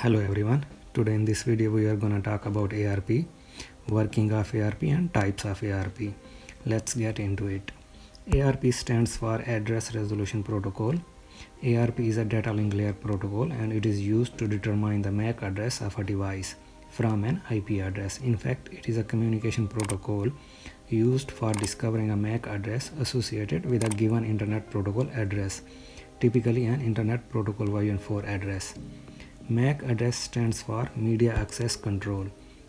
Hello everyone. Today in this video we are gonna talk about ARP, working of ARP and types of ARP. Let's get into it. ARP stands for Address Resolution Protocol. ARP is a data link layer protocol and it is used to determine the MAC address of a device from an IP address. In fact, it is a communication protocol used for discovering a MAC address associated with a given Internet Protocol address, typically an Internet Protocol version 4 address. MAC address stands for Media Access Control.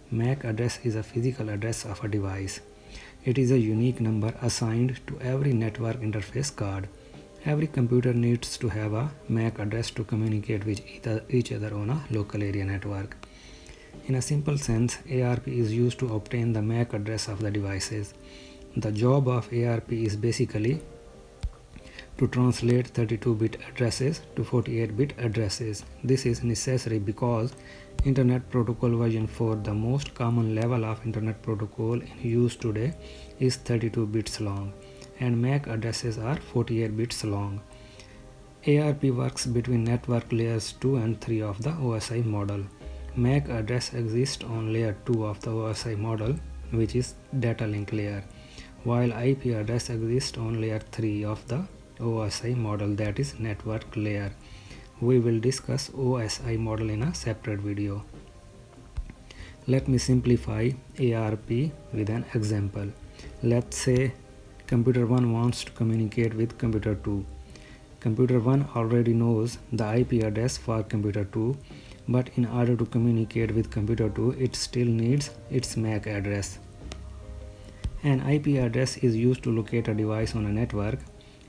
MAC address is a physical address of a device. It is a unique number assigned to every network interface card. Every computer needs to have a MAC address to communicate with each other on a local area network. In a simple sense, ARP is used to obtain the MAC address of the devices. The job of ARP is basically to translate 32-bit addresses to 48-bit addresses. This is necessary because Internet Protocol version 4, the most common level of Internet Protocol in use today, is 32 bits long and MAC addresses are 48 bits long. ARP works between network layers 2 and 3 of the OSI model. MAC address exists on layer 2 of the OSI model, which is data link layer, while IP address exists on layer 3 of the OSI model, that is network layer. We will discuss OSI model in a separate video. Let me simplify ARP with an example. Let's say computer 1 wants to communicate with computer 2. Computer 1 already knows the IP address for computer 2, but in order to communicate with computer 2, it still needs its MAC address. An IP address is used to locate a device on a network,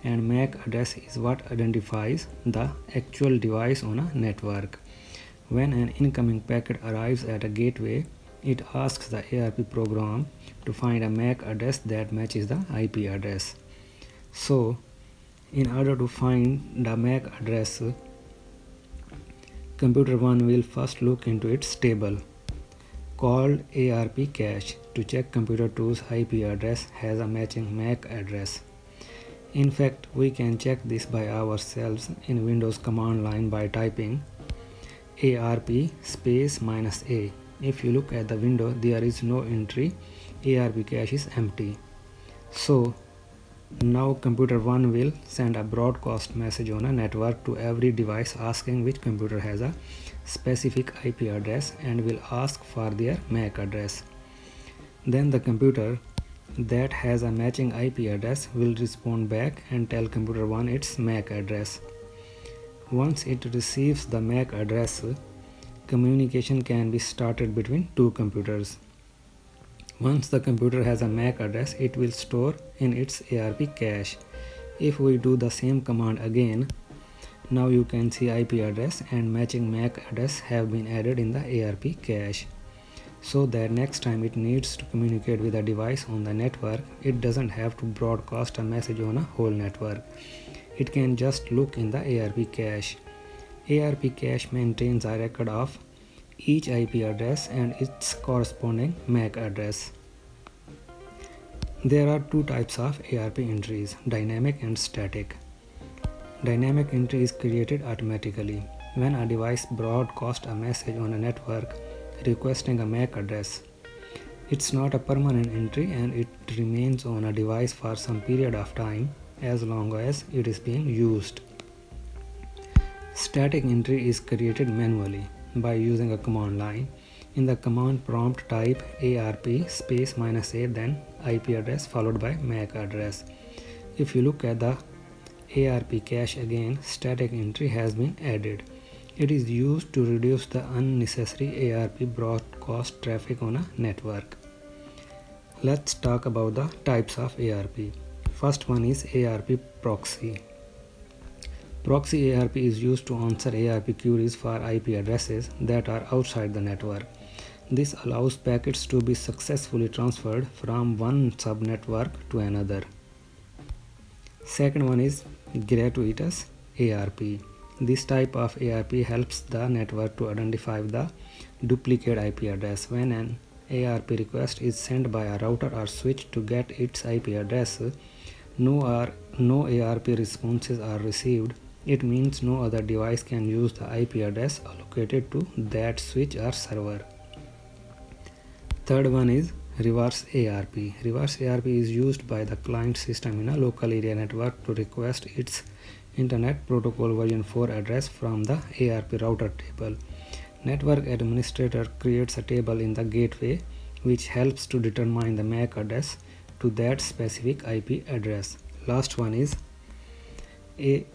and MAC address is what identifies the actual device on a network. When an incoming packet arrives at a gateway, it asks the ARP program to find a MAC address that matches the IP address. So, in order to find the MAC address, computer 1 will first look into its table called ARP cache to check computer 2's IP address has a matching MAC address. In fact, we can check this by ourselves in Windows command line by typing ARP space -A. If you look at the window, there is no entry. ARP cache is empty. So now computer 1 will send a broadcast message on a network to every device asking which computer has a specific IP address and will ask for their MAC address. Then the computer that has a matching IP address will respond back and tell computer 1 its MAC address. Once it receives the MAC address, communication can be started between two computers. Once the computer has a MAC address, it will store in its ARP cache. If we do the same command again, now you can see IP address and matching MAC address have been added in the ARP cache, so that next time it needs to communicate with a device on the network, it doesn't have to broadcast a message on a whole network. It can just look in the ARP cache. ARP cache maintains a record of each IP address and its corresponding MAC address. There are two types of ARP entries, dynamic and static. Dynamic entry is created automatically when a device broadcasts a message on a network requesting a MAC address. It's not a permanent entry and it remains on a device for some period of time as long as it is being used. Static entry is created manually by using a command line. In the command prompt, type ARP space -A, then IP address followed by MAC address. If you look at the ARP cache again, static entry has been added. It is used to reduce the unnecessary ARP broadcast traffic on a network. Let's talk about the types of ARP. First one is ARP proxy. Proxy ARP is used to answer ARP queries for IP addresses that are outside the network. This allows packets to be successfully transferred from one subnetwork to another. Second one is gratuitous ARP. This type of ARP helps the network to identify the duplicate IP address. When an ARP request is sent by a router or switch to get its IP address, no ARP responses are received It means no other device can use the IP address allocated to that switch or server. Third one is reverse ARP. Reverse ARP is used by the client system in a local area network to request its Internet Protocol version 4 address from the ARP router table. Network administrator creates a table in the gateway which helps to determine the MAC address to that specific IP address. Last one is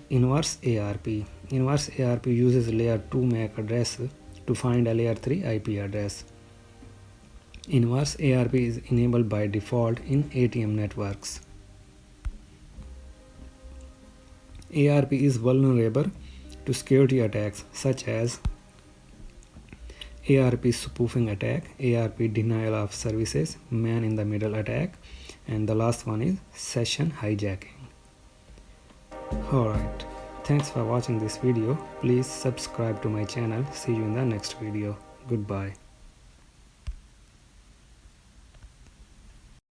inverse ARP. Inverse ARP uses layer 2 MAC address to find a layer 3 IP address. Inverse ARP is enabled by default in ATM networks. ARP is vulnerable to security attacks such as ARP spoofing attack, ARP denial of services, man in the middle attack, and the last one is session hijacking. Alright, thanks for watching this video. Please subscribe to my channel. See you in the next video. Goodbye.